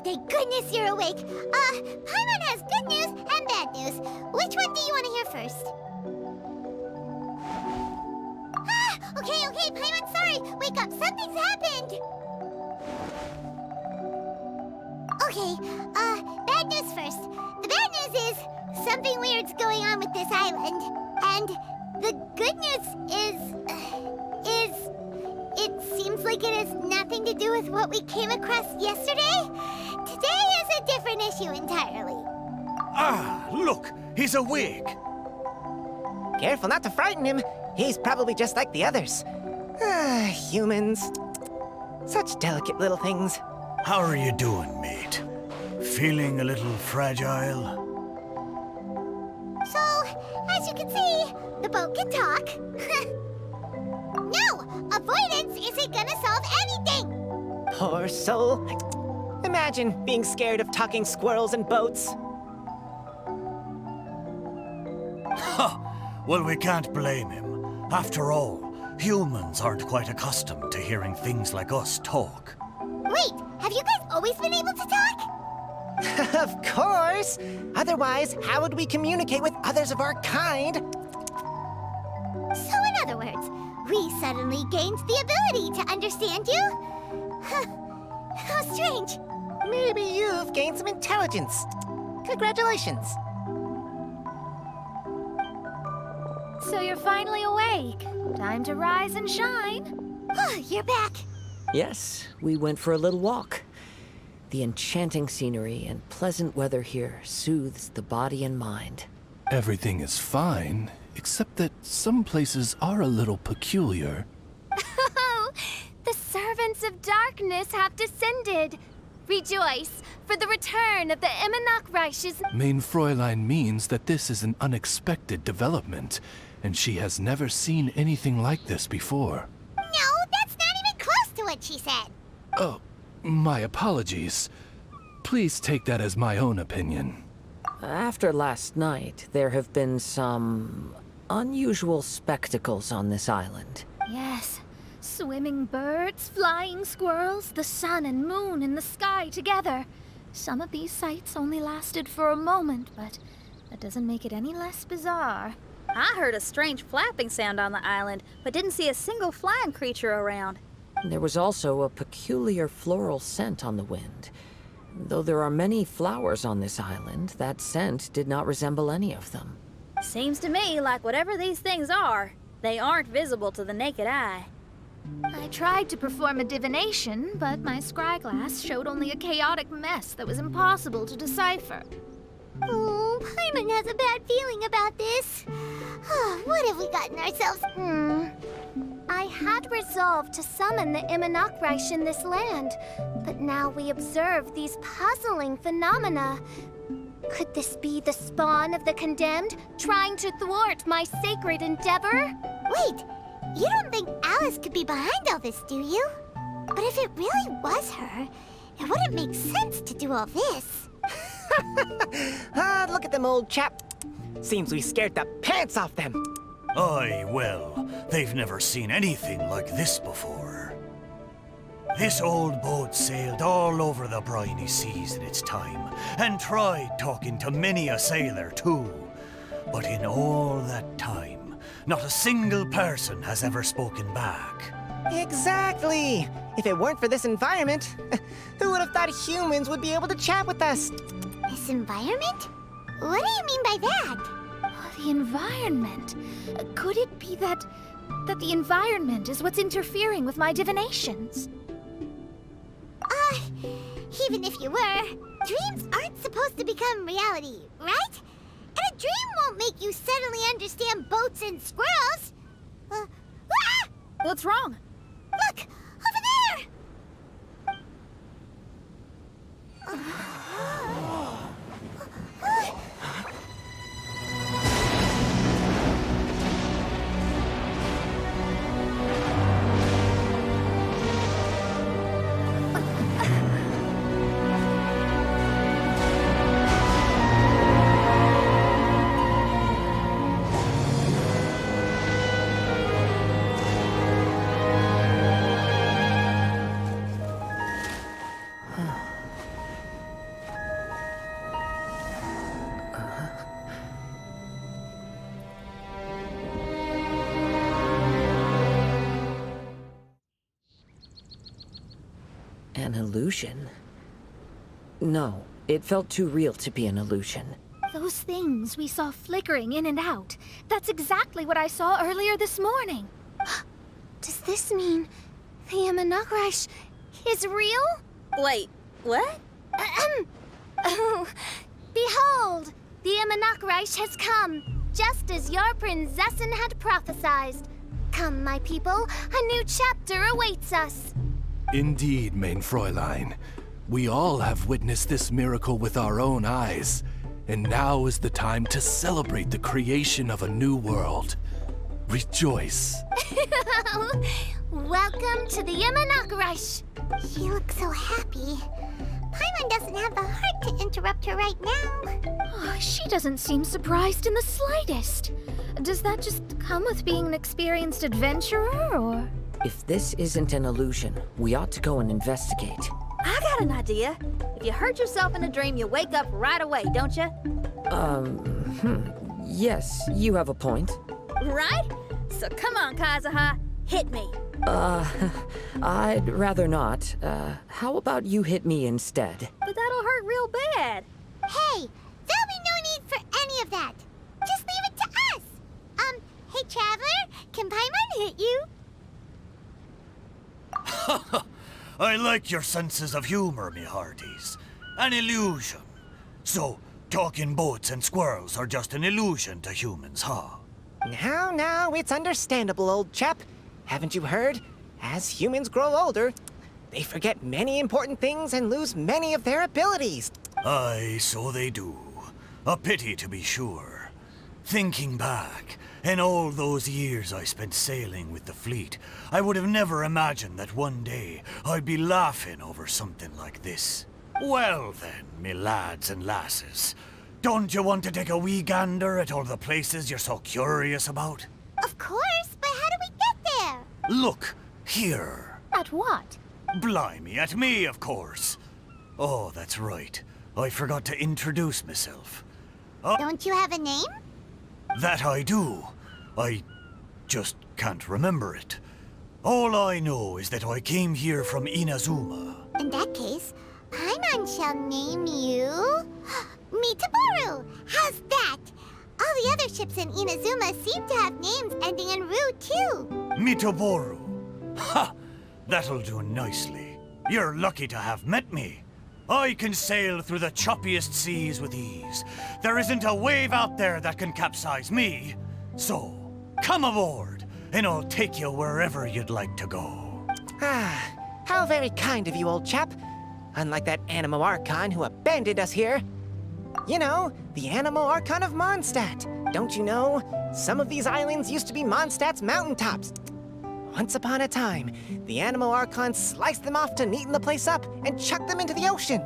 thank goodness you're awake. Paimon has good news and bad news. Which one do you want to hear first? Okay, Paimon, sorry. Wake up, something's happened. Okay, bad news first. The bad news is something weird's going on with this island. And the good news is it seems like it has nothing to do with what we came across yesterday. Today is a different issue entirely. Ah, look, he's awake. Careful not to frighten him. He's probably just like the others. Humans. Such delicate little things. How are you doing, mate? Feeling a little fragile? So, as you can see, the boat can talk. No! Avoidance isn't gonna solve anything! Poor soul. Imagine being scared of talking squirrels and boats. Well, we can't blame him. After all, humans aren't quite accustomed to hearing things like us talk. Wait, have you guys always been able to talk? Of course! Otherwise, how would we communicate with others of our kind? So in other words, we suddenly gained the ability to understand you? How strange. Maybe you've gained some intelligence. Congratulations. So you're finally awake. Time to rise and shine. You're back. Yes, we went for a little walk. The enchanting scenery and pleasant weather here soothes the body and mind. Everything is fine, except that some places are a little peculiar. Oh, the servants of darkness have descended. Rejoice, for the return of the Reich's... Mein Fräulein means that this is an unexpected development, and she has never seen anything like this before. No, that's not even close to what she said. Oh, my apologies. Please take that as my own opinion. After last night, there have been some unusual spectacles on this island. Yes, swimming birds, flying squirrels, the sun and moon in the sky together. Some of these sights only lasted for a moment, but that doesn't make it any less bizarre. I heard a strange flapping sound on the island, but didn't see a single flying creature around. There was also a peculiar floral scent on the wind. Though there are many flowers on this island, that scent did not resemble any of them. Seems to me like whatever these things are, they aren't visible to the naked eye. I tried to perform a divination, but my scryglass showed only a chaotic mess that was impossible to decipher. Oh, Paimon has a bad feeling about this. What have we gotten ourselves? I had resolved to summon the Reich in this land, but now we observe these puzzling phenomena. Could this be the spawn of the condemned, trying to thwart my sacred endeavor? Wait, you don't think Alice could be behind all this, do you? But if it really was her, it wouldn't make sense to do all this. Look at them, old chap. Seems we scared the pants off them. Aye, well, they've never seen anything like this before. This old boat sailed all over the briny seas in its time, and tried talking to many a sailor too. But in all that time, not a single person has ever spoken back. Exactly. If it weren't for this environment, who would have thought humans would be able to chat with us? This environment? What do you mean by that? The environment? Could it be that the environment is what's interfering with my divinations? Even if you were, dreams aren't supposed to become reality, right? And a dream won't make you suddenly understand boats and squirrels. What's wrong? Look! Over there! An illusion? No, it felt too real to be an illusion. Those things we saw flickering in and out. That's exactly what I saw earlier this morning. Does this mean the Imanakrish is real? Wait, what? Oh, behold! The Imanakrish has come, just as your Prinzessin had prophesied. Come, my people, a new chapter awaits us. Indeed, mein Fräulein. We all have witnessed this miracle with our own eyes, and now is the time to celebrate the creation of a new world. Rejoice. Welcome to the Imanakrish. She looks so happy. Paimon doesn't have the heart to interrupt her right now. Oh, she doesn't seem surprised in the slightest. Does that just come with being an experienced adventurer, or...? If this isn't an illusion, we ought to go and investigate. I got an idea. If you hurt yourself in a dream, you wake up right away, don't you? Yes, you have a point. Right? So come on, Kazuha. Hit me. I'd rather not. How about you hit me instead? But that'll hurt real bad. Hey, there'll be no need for any of that. Just leave it to us. Hey, Traveler, can Paimon hit you? I like your senses of humor, me hearties. An illusion. So, talking boats and squirrels are just an illusion to humans, huh? Now, it's understandable, old chap. Haven't you heard? As humans grow older, they forget many important things and lose many of their abilities. Aye, so they do. A pity to be sure. Thinking back, in all those years I spent sailing with the fleet, I would have never imagined that one day I'd be laughing over something like this. Well then, me lads and lasses, don't you want to take a wee gander at all the places you're so curious about? Of course, but how do we get there? Look, here. At what? Blimey, at me, of course. Oh, that's right. I forgot to introduce myself. Don't you have a name? That I do. I just can't remember it. All I know is that I came here from Inazuma. In that case, Paimon shall name you... Mitaboru! How's that? All the other ships in Inazuma seem to have names ending in Ru, too. Mitoboru. Ha! That'll do nicely. You're lucky to have met me. I can sail through the choppiest seas with ease. There isn't a wave out there that can capsize me. So, come aboard, and I'll take you wherever you'd like to go. Ah, how very kind of you, old chap. Unlike that Animo Archon who abandoned us here. You know, the Animo Archon of Mondstadt. Don't you know? Some of these islands used to be Mondstadt's mountaintops. Once upon a time, the Animo Archon sliced them off to neaten the place up and chucked them into the ocean.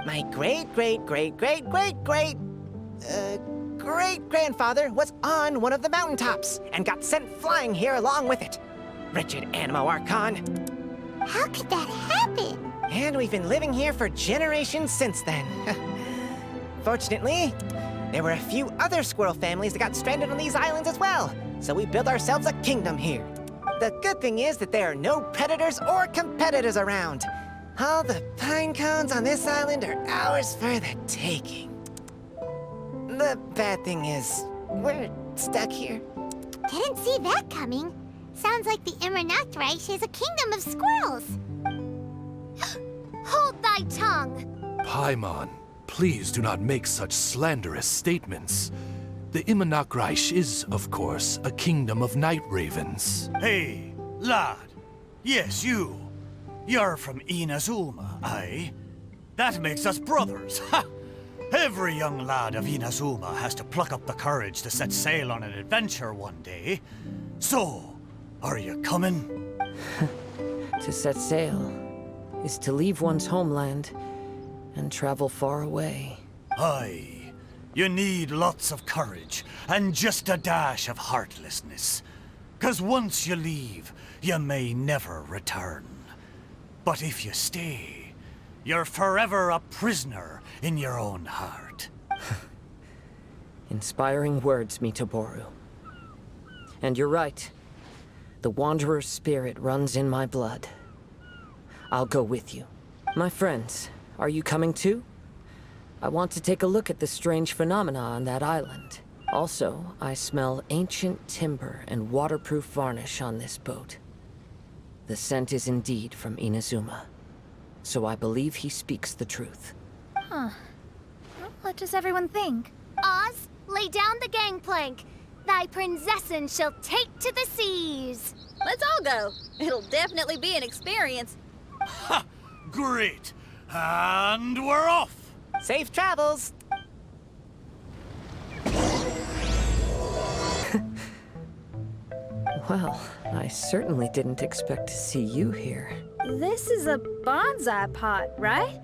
My great-grandfather was on one of the mountaintops and got sent flying here along with it. Wretched Animo Archon. How could that happen? And we've been living here for generations since then. Fortunately, there were a few other squirrel families that got stranded on these islands as well, so we built ourselves a kingdom here. The good thing is that there are no predators or competitors around. All the pine cones on this island are ours for the taking. The bad thing is, we're stuck here. Didn't see that coming. Sounds like the Imanakrish is a kingdom of squirrels. Hold thy tongue! Paimon, please do not make such slanderous statements. The Imanakrish is, of course, a kingdom of night ravens. Hey, lad. Yes, you. You're from Inazuma, aye? That makes us brothers, ha! Every young lad of Inazuma has to pluck up the courage to set sail on an adventure one day. So, are you coming? To set sail is to leave one's homeland and travel far away. Aye. You need lots of courage and just a dash of heartlessness. 'Cause once you leave, you may never return. But if you stay, you're forever a prisoner in your own heart. Inspiring words, Mitoboru. And you're right. The Wanderer's spirit runs in my blood. I'll go with you. My friends, are you coming too? I want to take a look at the strange phenomena on that island. Also, I smell ancient timber and waterproof varnish on this boat. The scent is indeed from Inazuma, so I believe he speaks the truth. Huh. What does everyone think? Oz, lay down the gangplank. Thy princessin shall take to the seas. Let's all go. It'll definitely be an experience. Ha! Great! And we're off! Safe travels! Well, I certainly didn't expect to see you here. This is a bonsai pot, right?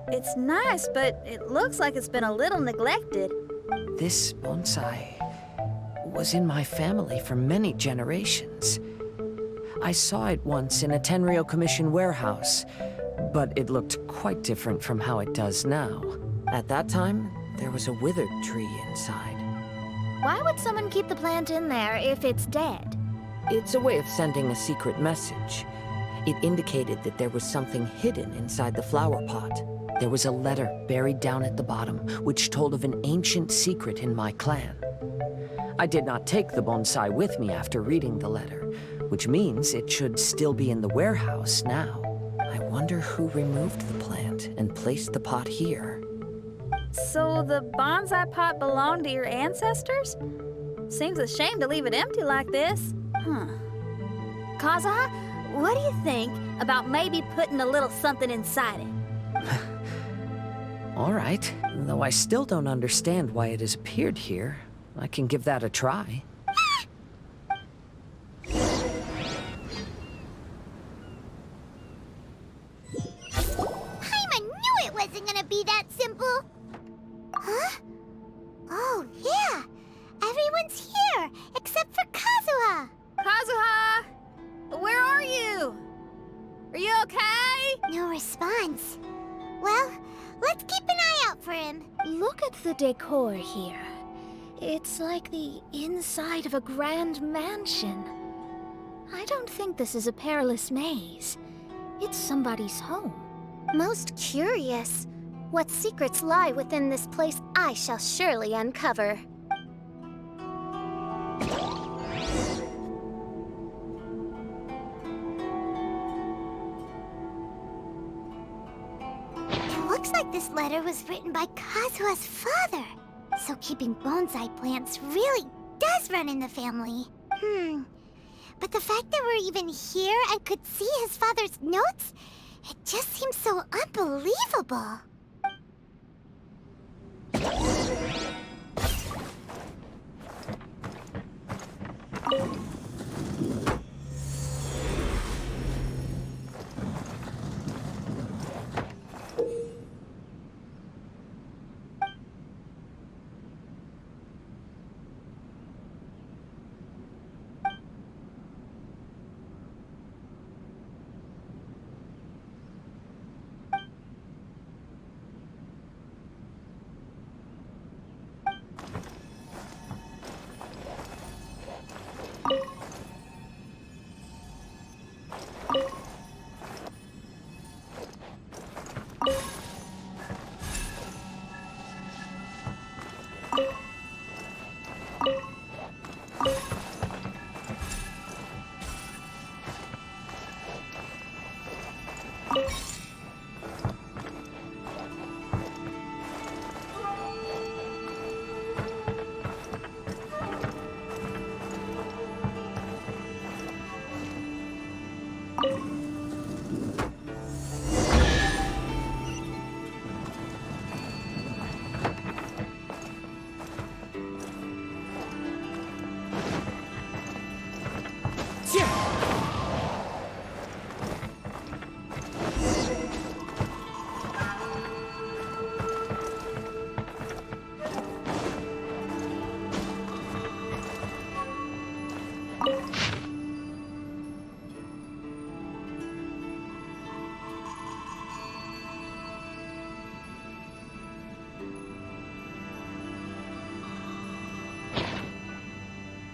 It's nice, but it looks like it's been a little neglected. This bonsai was in my family for many generations. I saw it once in a Tenryo Commission warehouse, but it looked quite different from how it does now. At that time, there was a withered tree inside. Why would someone keep the plant in there if it's dead? It's a way of sending a secret message. It indicated that there was something hidden inside the flower pot. There was a letter buried down at the bottom, which told of an ancient secret in my clan. I did not take the bonsai with me after reading the letter, which means it should still be in the warehouse now. I wonder who removed the plant and placed the pot here. So the bonsai pot belonged to your ancestors? Seems a shame to leave it empty like this. Kazuha, what do you think about maybe putting a little something inside it? All right, though I still don't understand why it has appeared here. I can give that a try. Paimon knew it wasn't gonna be that simple. Huh? Oh, yeah. Everyone's here, except for Kazuha. Kazuha! Where are you? Are you okay? No response. Well, let's keep an eye out for him. Look at the decor here. It's like the inside of a grand mansion. I don't think this is a perilous maze. It's somebody's home. Most curious. What secrets lie within this place I shall surely uncover. It looks like this letter was written by Kazuha's father. So keeping bonsai plants really does run in the family. But the fact that we're even here and could see his father's notes, it just seems so unbelievable.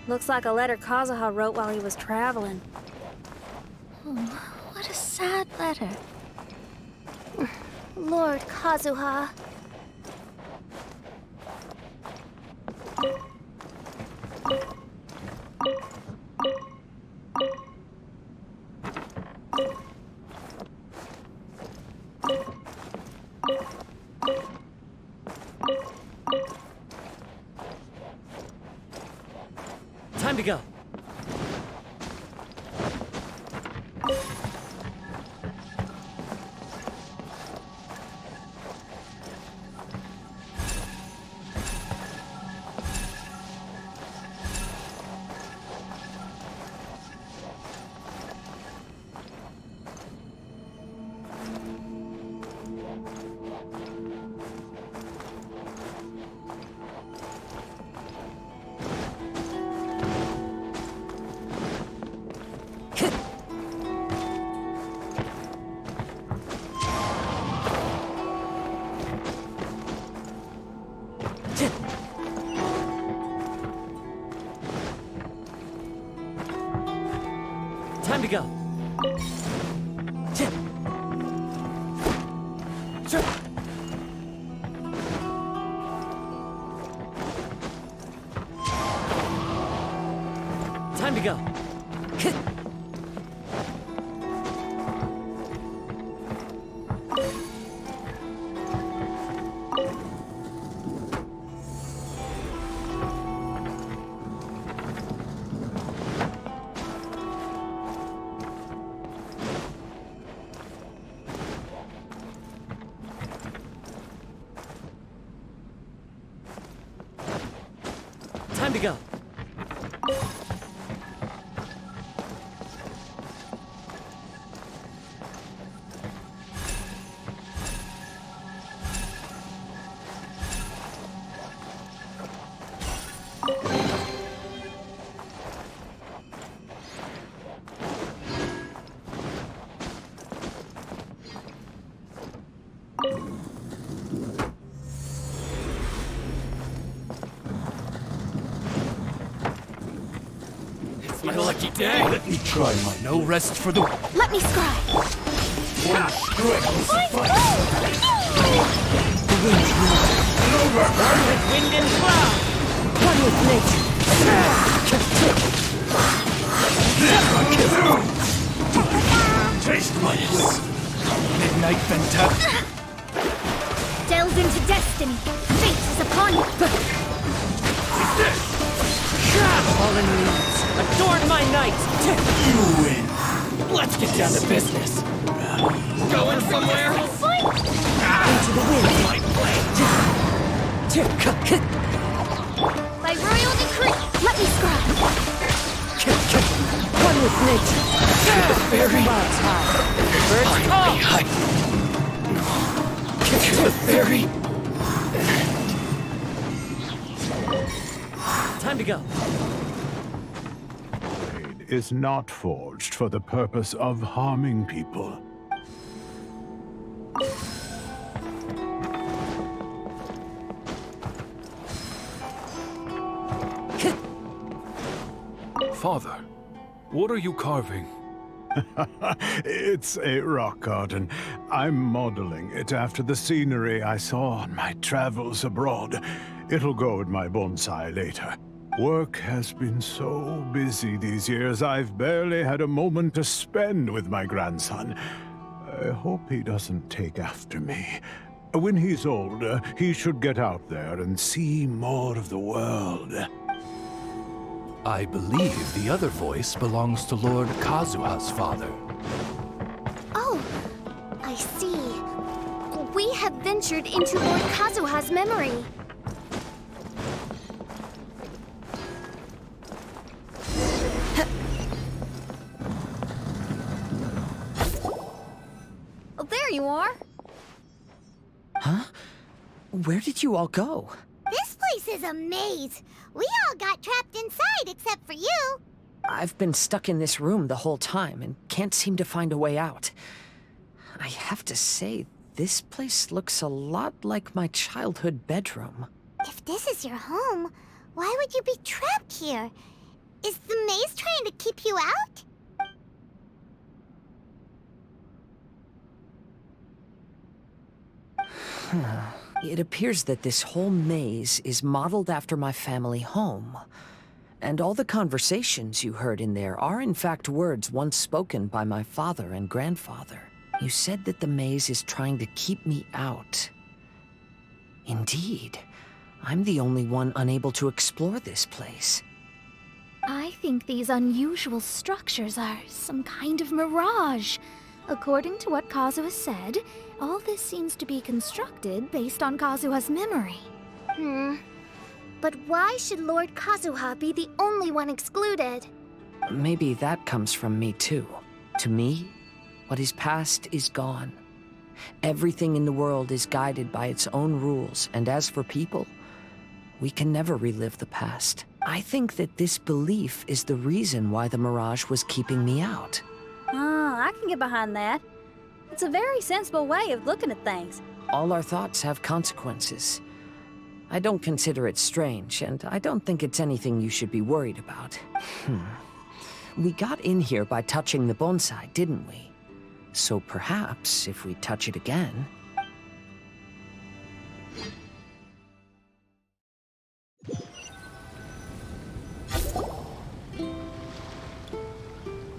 Looks like a letter Kazuha wrote while he was traveling. Oh, what a sad letter. Lord Kazuha. Time to go. Time to go. Time to go. Time to go. My lucky day. Let me try my No rest for the... Let me scry. one strike will suffice. With wind and cloud. One with nature. Taste my wit. Midnight Fantastic. Delve into destiny. Fate is upon you. Fallen leaves. Adorn my night. You win. Let's get down to business. Going somewhere? Into the wind. By royal decree, let me scry. One with nature. Fairy. Clouds high. Birds call. To the fairy. Time to go. Is not forged for the purpose of harming people. Father, what are you carving? It's a rock garden. I'm modeling it after the scenery I saw on my travels abroad. It'll go in my bonsai later. Work has been so busy these years, I've barely had a moment to spend with my grandson. I hope he doesn't take after me. When he's older, he should get out there and see more of the world. I believe the other voice belongs to Lord Kazuha's father. Oh, I see. We have ventured into Lord Kazuha's memory. Oh, there you are. Huh? Where did you all go? This place is a maze. We all got trapped inside except for you. I've been stuck in this room the whole time and can't seem to find a way out. I have to say, this place looks a lot like my childhood bedroom. If this is your home, why would you be trapped here? Is the maze trying to keep you out? It appears that this whole maze is modeled after my family home. And all the conversations you heard in there are in fact words once spoken by my father and grandfather. You said that the maze is trying to keep me out. Indeed, I'm the only one unable to explore this place. I think these unusual structures are some kind of mirage. According to what Kazuha said, all this seems to be constructed based on Kazuha's memory. But why should Lord Kazuha be the only one excluded? Maybe that comes from me too. To me, what is past is gone. Everything in the world is guided by its own rules, and as for people, we can never relive the past. I think that this belief is the reason why the mirage was keeping me out. I can get behind that. It's a very sensible way of looking at things. All our thoughts have consequences. I don't consider it strange, and I don't think it's anything you should be worried about. We got in here by touching the bonsai, didn't we? So perhaps, if we touch it again...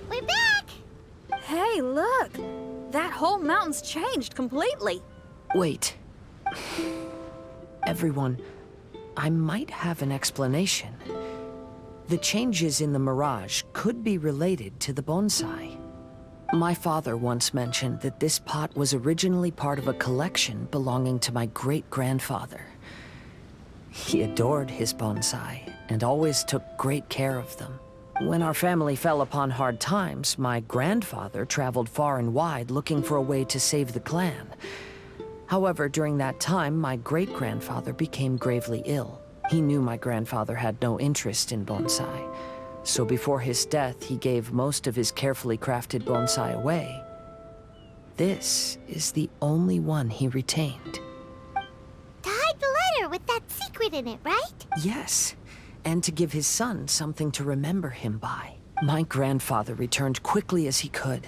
We're back! Hey, look! That whole mountain's changed completely. Wait. Everyone, I might have an explanation. The changes in the mirage could be related to the bonsai. My father once mentioned that this pot was originally part of a collection belonging to my great-grandfather. He adored his bonsai and always took great care of them. When our family fell upon hard times, my grandfather traveled far and wide looking for a way to save the clan. However, during that time, my great-grandfather became gravely ill. He knew my grandfather had no interest in bonsai. So before his death, he gave most of his carefully crafted bonsai away. This is the only one he retained. To hide the letter with that secret in it, right? Yes, and to give his son something to remember him by. My grandfather returned quickly as he could,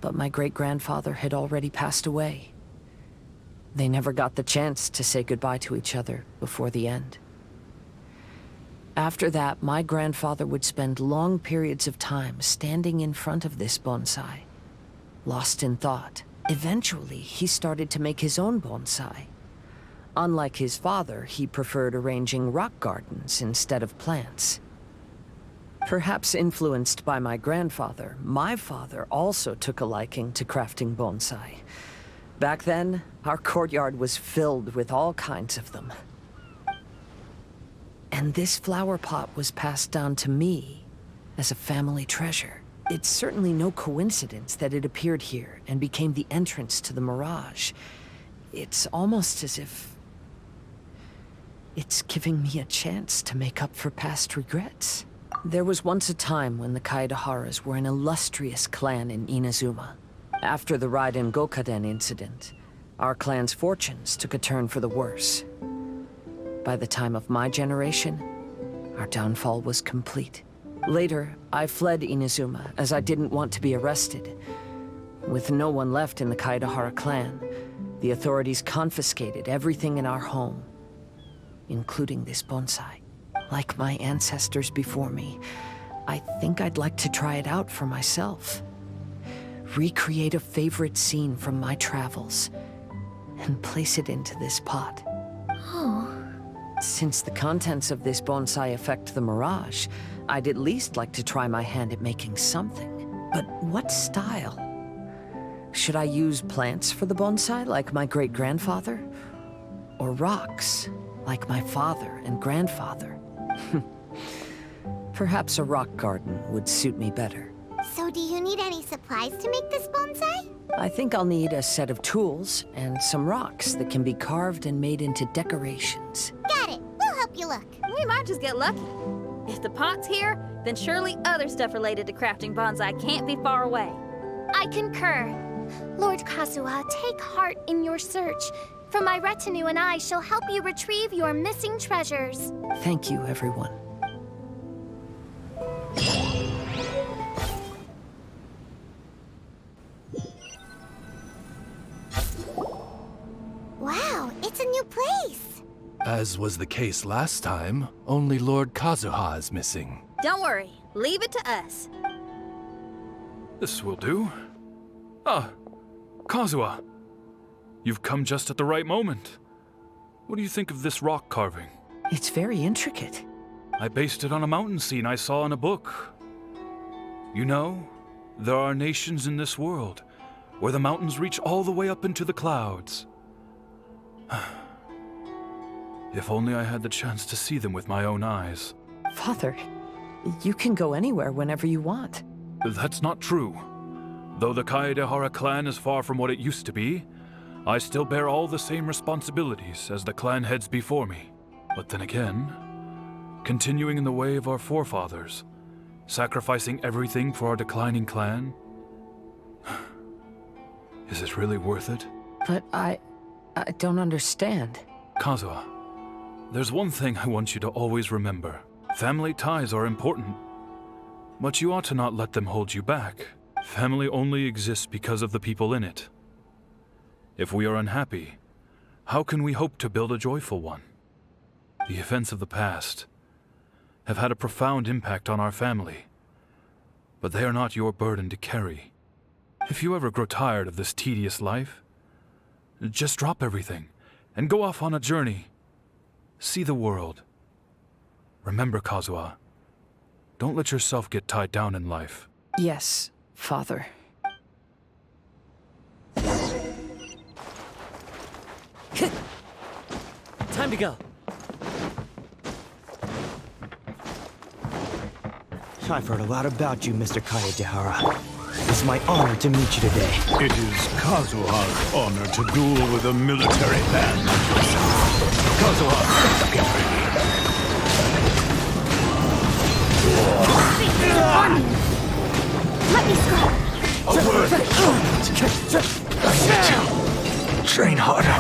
but my great-grandfather had already passed away. They never got the chance to say goodbye to each other before the end. After that, my grandfather would spend long periods of time standing in front of this bonsai, lost in thought. Eventually, he started to make his own bonsai. Unlike his father, he preferred arranging rock gardens instead of plants. Perhaps influenced by my grandfather, my father also took a liking to crafting bonsai. Back then, our courtyard was filled with all kinds of them. And this flower pot was passed down to me as a family treasure. It's certainly no coincidence that it appeared here and became the entrance to the mirage. It's almost as if it's giving me a chance to make up for past regrets. There was once a time when the Kaidaharas were an illustrious clan in Inazuma. After the Raiden Gokaden incident, our clan's fortunes took a turn for the worse. By the time of my generation, our downfall was complete. Later, I fled Inazuma as I didn't want to be arrested. With no one left in the Kaidahara clan, the authorities confiscated everything in our home, including this bonsai. Like my ancestors before me, I think I'd like to try it out for myself. Recreate a favorite scene from my travels and place it into this pot. Oh. Since the contents of this bonsai affect the mirage, I'd at least like to try my hand at making something. But what style? Should I use plants for the bonsai like my great-grandfather? Or rocks, like my father and grandfather? Perhaps a rock garden would suit me better. So do you need any supplies to make this bonsai? I think I'll need a set of tools and some rocks that can be carved and made into decorations. Got it. We'll help you look. We might just get lucky. If the pot's here, then surely other stuff related to crafting bonsai can't be far away. I concur. Lord Kazuha, take heart in your search. For my retinue and I shall help you retrieve your missing treasures. Thank you, everyone. Wow. As was the case last time, only Lord Kazuha is missing. Don't worry. Leave it to us. This will do. Ah, Kazuha. You've come just at the right moment. What do you think of this rock carving? It's very intricate. I based it on a mountain scene I saw in a book. You know, there are nations in this world where the mountains reach all the way up into the clouds. If only I had the chance to see them with my own eyes. Father, you can go anywhere whenever you want. That's not true. Though the Kaedehara clan is far from what it used to be, I still bear all the same responsibilities as the clan heads before me. But then again, continuing in the way of our forefathers, sacrificing everything for our declining clan, is it really worth it? But I don't understand. Kazuha, there's one thing I want you to always remember. Family ties are important, but you ought to not let them hold you back. Family only exists because of the people in it. If we are unhappy, how can we hope to build a joyful one? The events of the past have had a profound impact on our family, but they are not your burden to carry. If you ever grow tired of this tedious life, just drop everything and go off on a journey. See the world. Remember, Kazuha, don't let yourself get tied down in life. Yes, Father. Time to go. I've heard a lot about you, Mr. Kaedehara. It's my honor to meet you today. It is Kazuha's honor to duel with a military man like yourself. Kazuha, get ready. Let me go. A word. I need to train harder.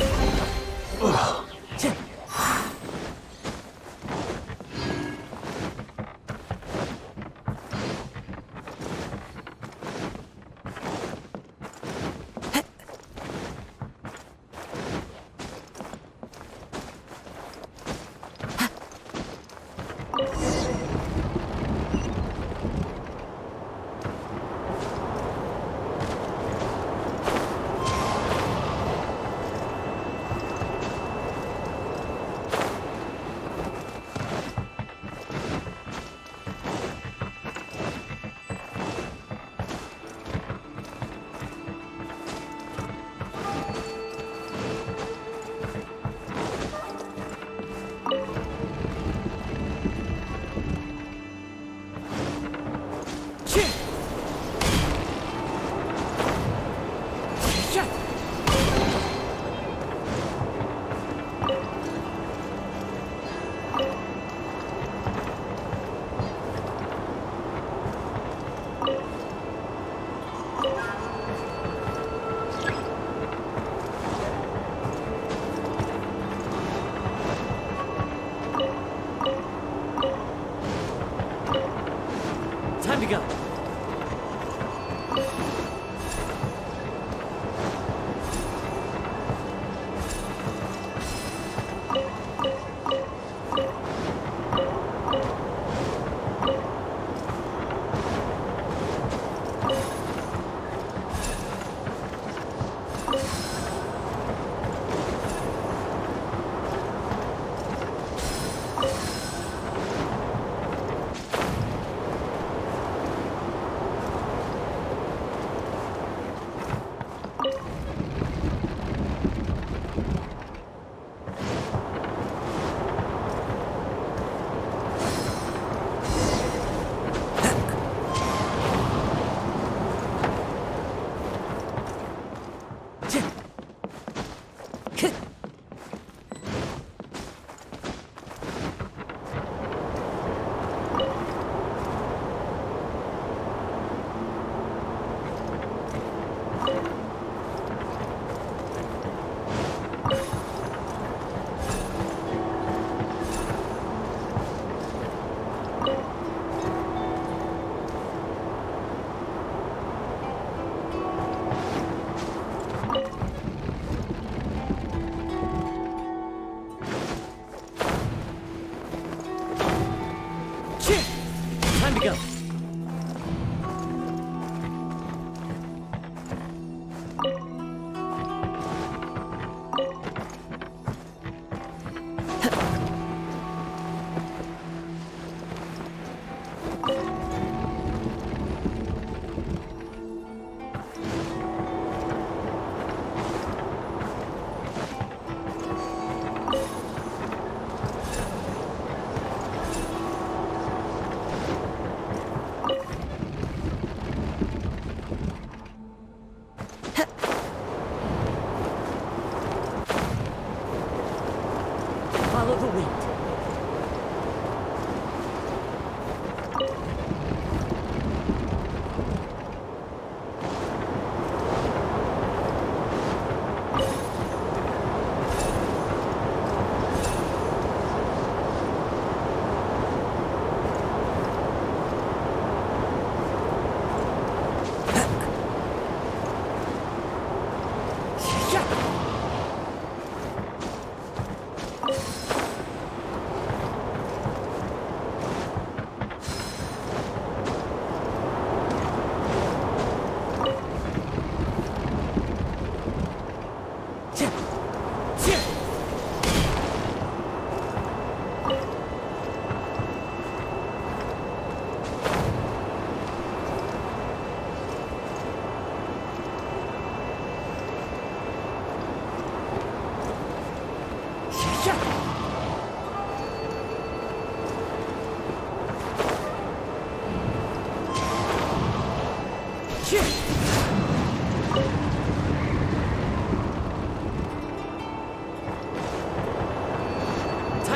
Time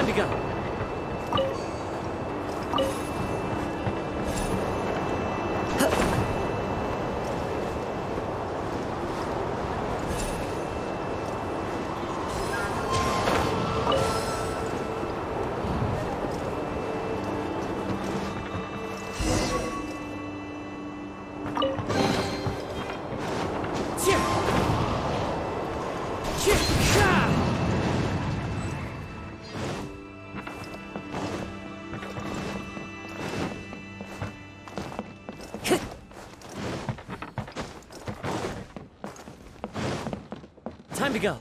to go. Time to go.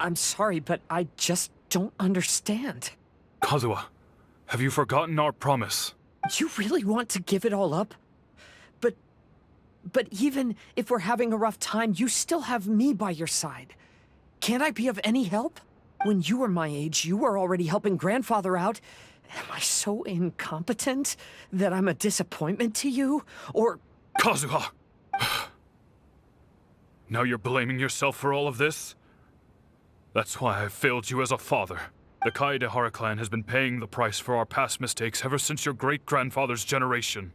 I'm sorry, but I just don't understand. Kazuha, have you forgotten our promise? You really want to give it all up? But even if we're having a rough time, you still have me by your side. Can't I be of any help? When you were my age, you were already helping Grandfather out. Am I so incompetent that I'm a disappointment to you? Or... Kazuha! Now you're blaming yourself for all of this? That's why I failed you as a father. The Kaedehara clan has been paying the price for our past mistakes ever since your great-grandfather's generation.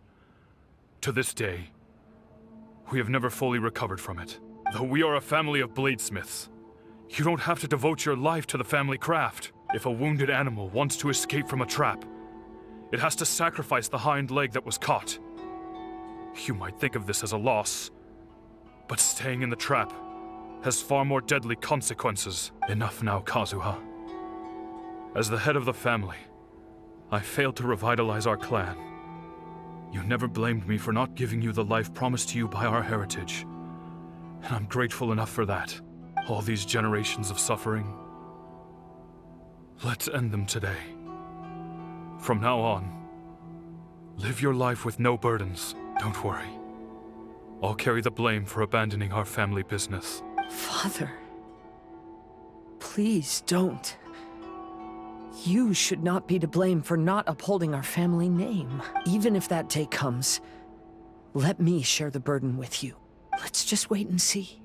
To this day, we have never fully recovered from it. Though we are a family of bladesmiths, you don't have to devote your life to the family craft. If a wounded animal wants to escape from a trap, it has to sacrifice the hind leg that was caught. You might think of this as a loss, but staying in the trap has far more deadly consequences. Enough now, Kazuha. As the head of the family, I failed to revitalize our clan. You never blamed me for not giving you the life promised to you by our heritage, and I'm grateful enough for that. All these generations of suffering, let's end them today. From now on, live your life with no burdens. Don't worry. I'll carry the blame for abandoning our family business. Father, please don't. You should not be to blame for not upholding our family name. Even if that day comes, let me share the burden with you. Let's just wait and see.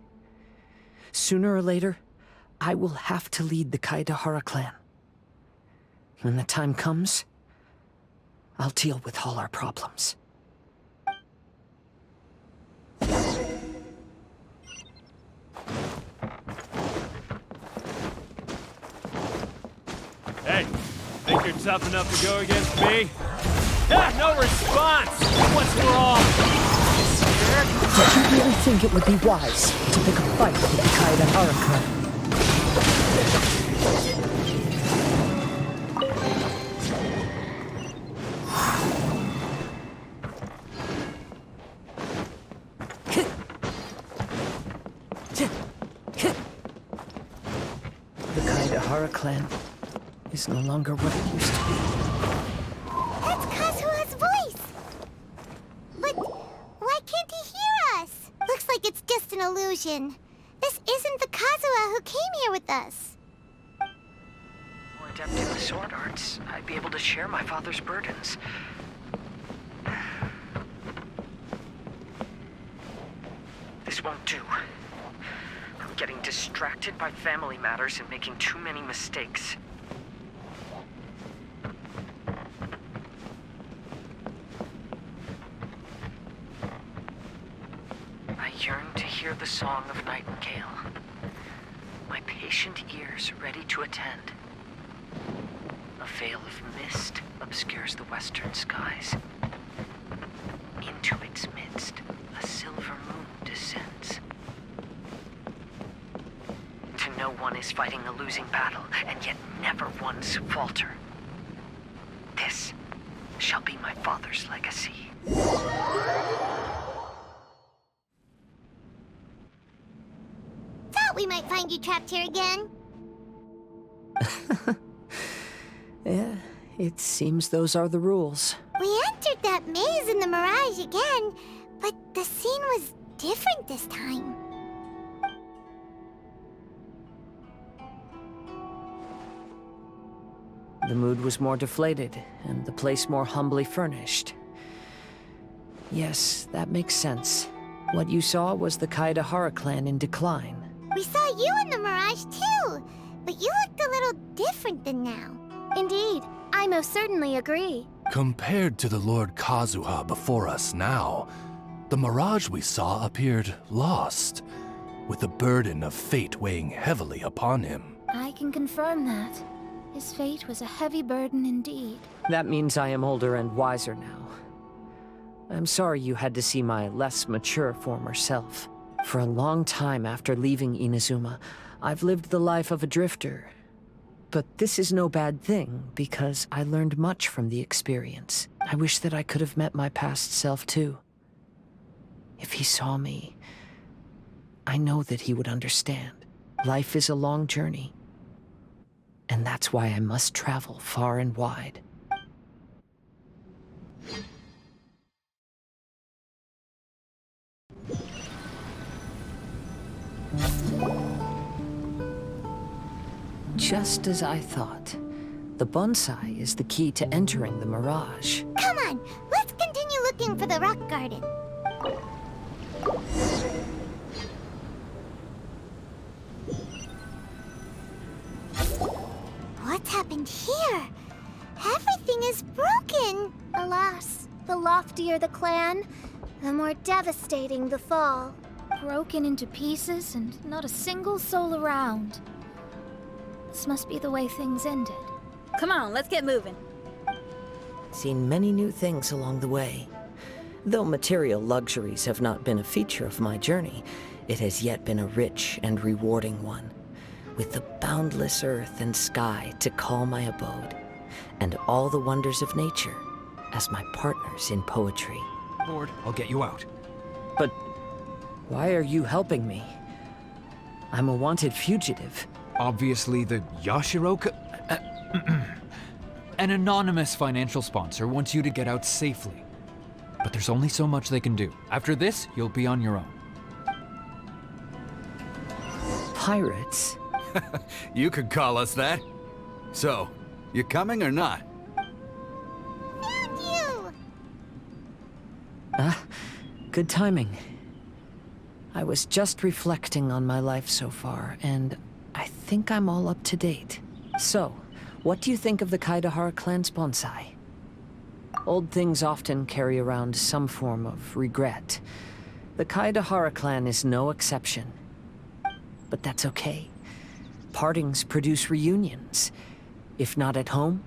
Sooner or later, I will have to lead the Kaedehara clan. When the time comes, I'll deal with all our problems. Hey, think you're tough enough to go against me? Ah, no response! What's wrong? Did you really think it would be wise to pick a fight with the Kaedehara clan? The Kaedehara clan is no longer what it used to be. That's Kazuha's voice! But why can't he hear us? Looks like it's just an illusion. This isn't the Kazuha who came here with us. More adept in the sword arts, I'd be able to share my father's burdens. This won't do. I'm getting distracted by family matters and making too many mistakes. I yearn to hear the song of Nightingale. My patient ears ready to attend. A veil of mist obscures the western skies. Into its midst, a silver moon descends. To know one is fighting a losing battle, and yet never once falter. This shall be my father's legacy. Thought we might find you trapped here again. Yeah, it seems those are the rules. We entered that maze in the Mirage again, but the scene was different this time. The mood was more deflated, and the place more humbly furnished. Yes, that makes sense. What you saw was the Kaedahara clan in decline. We saw you in the mirage too, but you looked a little different than now. Indeed, I most certainly agree. Compared to the Lord Kazuha before us now, the mirage we saw appeared lost, with the burden of fate weighing heavily upon him. I can confirm that. His fate was a heavy burden indeed. That means I am older and wiser now. I'm sorry you had to see my less mature former self. For a long time after leaving Inazuma, I've lived the life of a drifter. But this is no bad thing, because I learned much from the experience. I wish that I could have met my past self too. If he saw me, I know that he would understand. Life is a long journey. And that's why I must travel far and wide. Just as I thought. The bonsai is the key to entering the mirage. Come on, let's continue looking for the rock garden. What's happened here? Everything is broken. Alas, the loftier the clan, the more devastating the fall. Broken into pieces and not a single soul around. This must be the way things ended. Come on, let's get moving. Seen many new things along the way. Though material luxuries have not been a feature of my journey, it has yet been a rich and rewarding one, with the boundless earth and sky to call my abode, and all the wonders of nature as my partners in poetry. Lord, I'll get you out. But why are you helping me? I'm a wanted fugitive. Obviously, the Yashiro... An anonymous financial sponsor wants you to get out safely. But there's only so much they can do. After this, you'll be on your own. Pirates? You could call us that. So, you coming or not? Found you! Good timing. I was just reflecting on my life so far, and I think I'm all up to date. So, what do you think of the Kaedahara clan's bonsai? Old things often carry around some form of regret. The Kaedahara clan is no exception. But that's okay. Partings produce reunions. If not at home,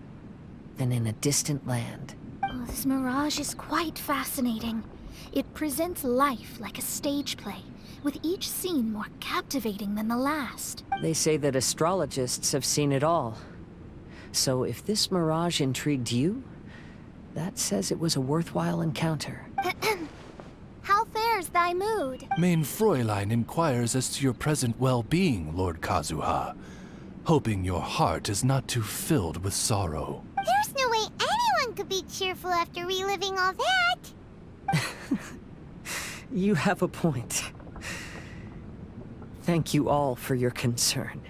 then in a distant land. Oh, this mirage is quite fascinating. It presents life like a stage play, with each scene more captivating than the last. They say that astrologists have seen it all. So if this mirage intrigued you, that says it was a worthwhile encounter. How fares thy mood? Main Fräulein inquires as to your present well-being, Lord Kazuha, hoping your heart is not too filled with sorrow. There's no way anyone could be cheerful after reliving all that. You have a point. Thank you all for your concern.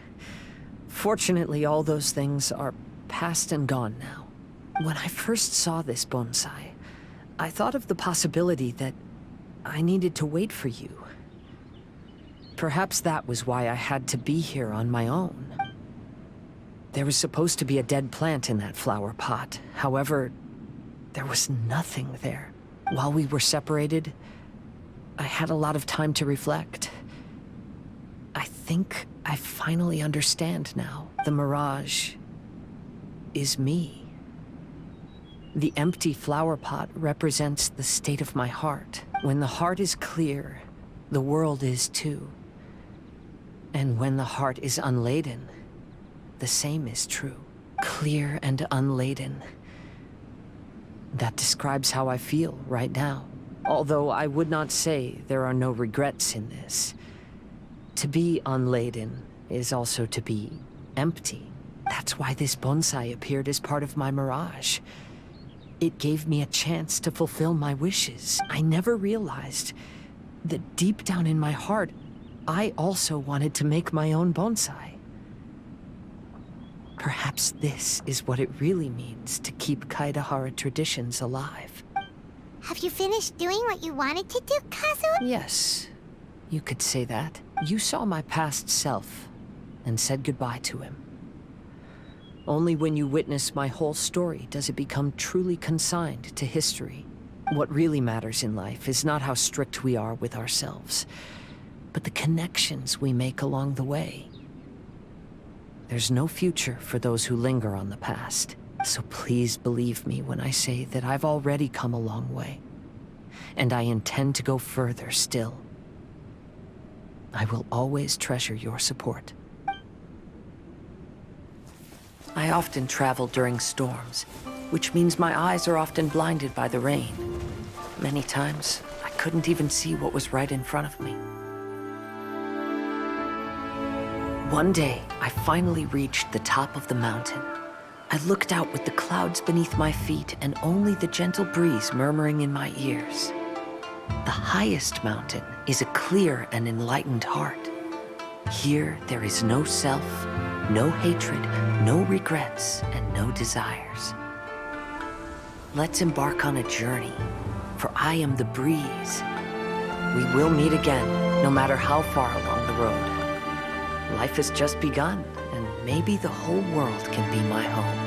Fortunately, all those things are past and gone now. When I first saw this bonsai, I thought of the possibility that I needed to wait for you. Perhaps that was why I had to be here on my own. There was supposed to be a dead plant in that flower pot. However, there was nothing there. While we were separated, I had a lot of time to reflect. I think I finally understand now. The mirage is me. The empty flower pot represents the state of my heart. When the heart is clear, the world is too. And when the heart is unladen, the same is true. Clear and unladen. That describes how I feel right now. Although I would not say there are no regrets in this. To be unladen is also to be empty. That's why this bonsai appeared as part of my mirage. It gave me a chance to fulfill my wishes. I never realized that deep down in my heart, I also wanted to make my own bonsai. Perhaps this is what it really means to keep Kaedahara traditions alive. Have you finished doing what you wanted to do, Kazuha? Yes, you could say that. You saw my past self and said goodbye to him. Only when you witness my whole story does it become truly consigned to history. What really matters in life is not how strict we are with ourselves, but the connections we make along the way. There's no future for those who linger on the past, so please believe me when I say that I've already come a long way, and I intend to go further still. I will always treasure your support. I often travel during storms, which means my eyes are often blinded by the rain. Many times, I couldn't even see what was right in front of me. One day, I finally reached the top of the mountain. I looked out with the clouds beneath my feet and only the gentle breeze murmuring in my ears. The highest mountain is a clear and enlightened heart. Here, there is no self, no hatred, no regrets, and no desires. Let's embark on a journey, for I am the breeze. We will meet again, no matter how far along the road. Life has just begun, and maybe the whole world can be my home.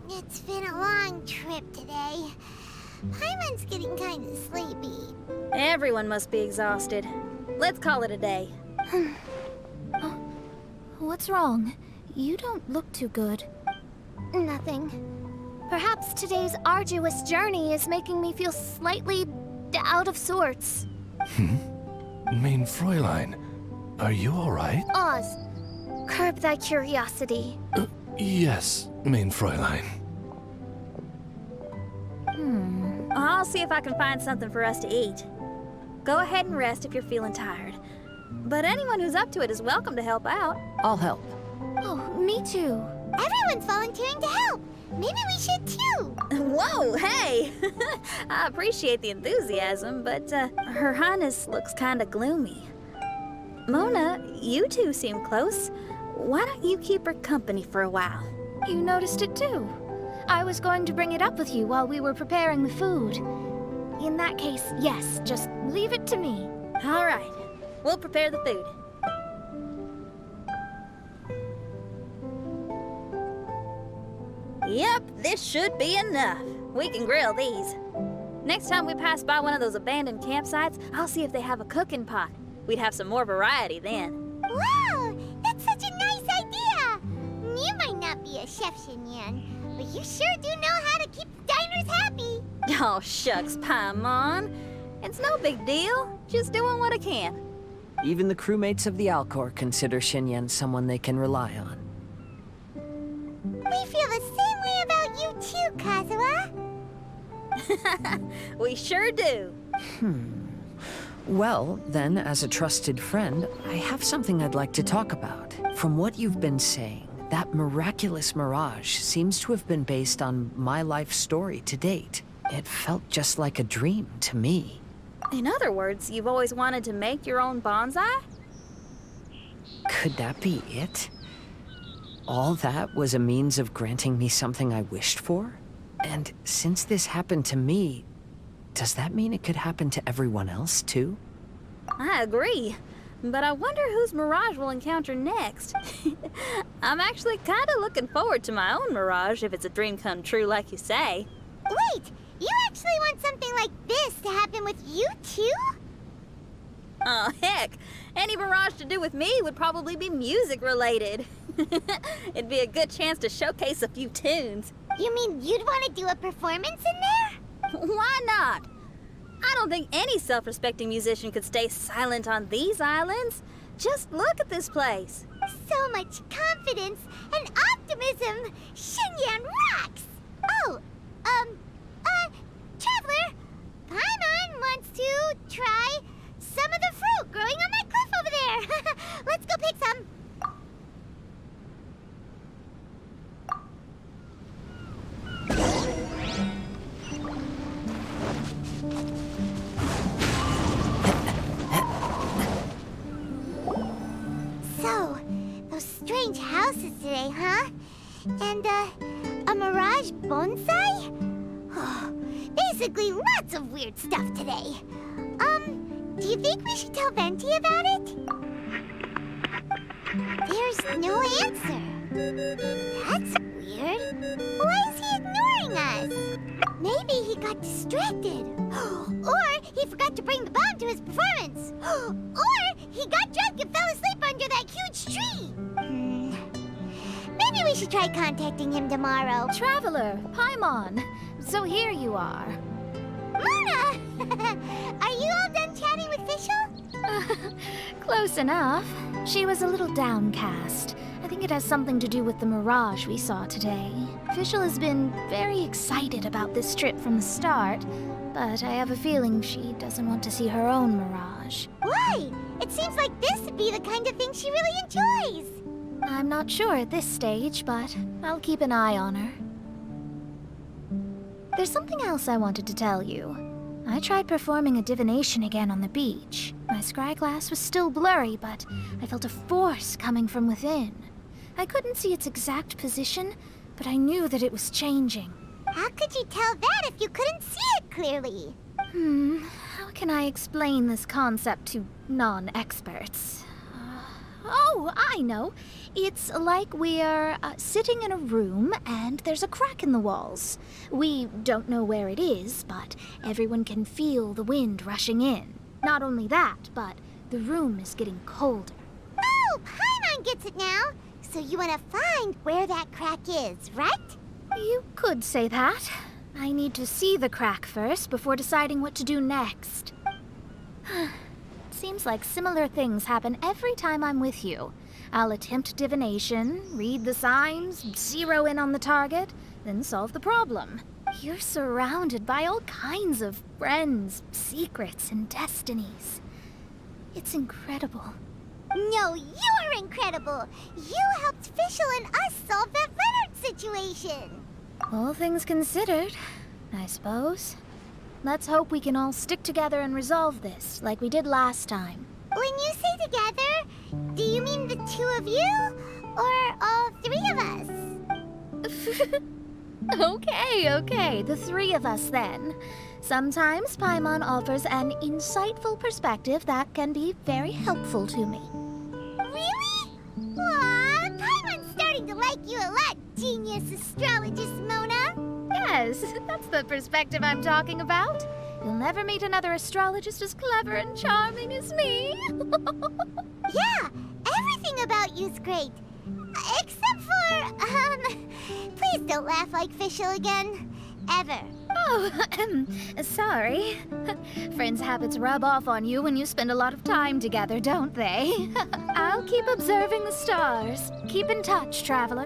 It's been a long trip today. Paimon's getting kind of sleepy. Everyone must be exhausted. Let's call it a day. What's wrong? You don't look too good. Nothing. Perhaps today's arduous journey is making me feel slightly out of sorts. Main Fräulein, are you alright? Oz, curb thy curiosity. Yes, Main Fräulein. I'll see if I can find something for us to eat. Go ahead and rest if you're feeling tired. But anyone who's up to it is welcome to help out. I'll help. Oh, me too. Everyone's volunteering to help. Maybe we should too. Whoa, hey! I appreciate the enthusiasm, but Her Highness looks kinda gloomy. Mona, you two seem close. Why don't you keep her company for a while? You noticed it too. I was going to bring it up with you while we were preparing the food. In that case, yes, just leave it to me. All right, we'll prepare the food. Yep, this should be enough. We can grill these. Next time we pass by one of those abandoned campsites, I'll see if they have a cooking pot. We'd have some more variety then. Wow, that's such a nice idea. You might not be a chef, Xinyan, but you sure do know how to keep the diners happy. Oh, shucks, Paimon. It's no big deal. Just doing what I can. Even the crewmates of the Alcor consider Xinyan someone they can rely on. We feel the same way about you too, Kazuha. We sure do. Well, then, as a trusted friend, I have something I'd like to talk about. From what you've been saying, that miraculous mirage seems to have been based on my life story to date. It felt just like a dream to me. In other words, you've always wanted to make your own bonsai? Could that be it? All that was a means of granting me something I wished for? And since this happened to me, does that mean it could happen to everyone else, too? I agree. But I wonder whose mirage we'll encounter next. I'm actually kind of looking forward to my own mirage if it's a dream come true like you say. Wait, you actually want something like this to happen with you too? Oh, heck. Any mirage to do with me would probably be music related. It'd be a good chance to showcase a few tunes. You mean you'd want to do a performance in there? Why not? I don't think any self-respecting musician could stay silent on these islands. Just look at this place. So much confidence and optimism. Xinyan rocks! Oh, Traveler, Paimon wants to try some of the fruit growing on that cliff over there. Let's go pick some. And, a mirage bonsai? Basically, lots of weird stuff today. Do you think we should tell Venti about it? There's no answer. That's weird. Why is he ignoring us? Maybe he got distracted. Or he forgot to bring the bomb to his performance. Or he got drunk and fell asleep under that huge tree. Maybe we should try contacting him tomorrow. Traveler, Paimon. So here you are. Mona! Are you all done chatting with Fischl? Close enough. She was a little downcast. I think it has something to do with the mirage we saw today. Fischl has been very excited about this trip from the start, but I have a feeling she doesn't want to see her own mirage. Why? It seems like this would be the kind of thing she really enjoys. I'm not sure at this stage, but I'll keep an eye on her. There's something else I wanted to tell you. I tried performing a divination again on the beach. My scry glass was still blurry, but I felt a force coming from within. I couldn't see its exact position, but I knew that it was changing. How could you tell that if you couldn't see it clearly? How can I explain this concept to non-experts? Oh, I know. It's like we're sitting in a room and there's a crack in the walls. We don't know where it is, but everyone can feel the wind rushing in. Not only that, but the room is getting colder. Oh, Paimon gets it now. So you want to find where that crack is, right? You could say that. I need to see the crack first before deciding what to do next. Seems like similar things happen every time I'm with you. I'll attempt divination, read the signs, zero in on the target, then solve the problem. You're surrounded by all kinds of friends, secrets, and destinies. It's incredible. No, you're incredible! You helped Fischl and us solve that Leonard situation! All things considered, I suppose. Let's hope we can all stick together and resolve this, like we did last time. When you say together, do you mean the two of you? Or all three of us? Okay, the three of us then. Sometimes Paimon offers an insightful perspective that can be very helpful to me. Really? Aw, Paimon's starting to like you a lot, genius astrologist Mona. Yes, that's the perspective I'm talking about. You'll never meet another astrologist as clever and charming as me. Yeah, everything about you's great. Except for, please don't laugh like Fischl again. Ever. Oh, sorry. Friends' habits rub off on you when you spend a lot of time together, don't they? I'll keep observing the stars. Keep in touch, traveler.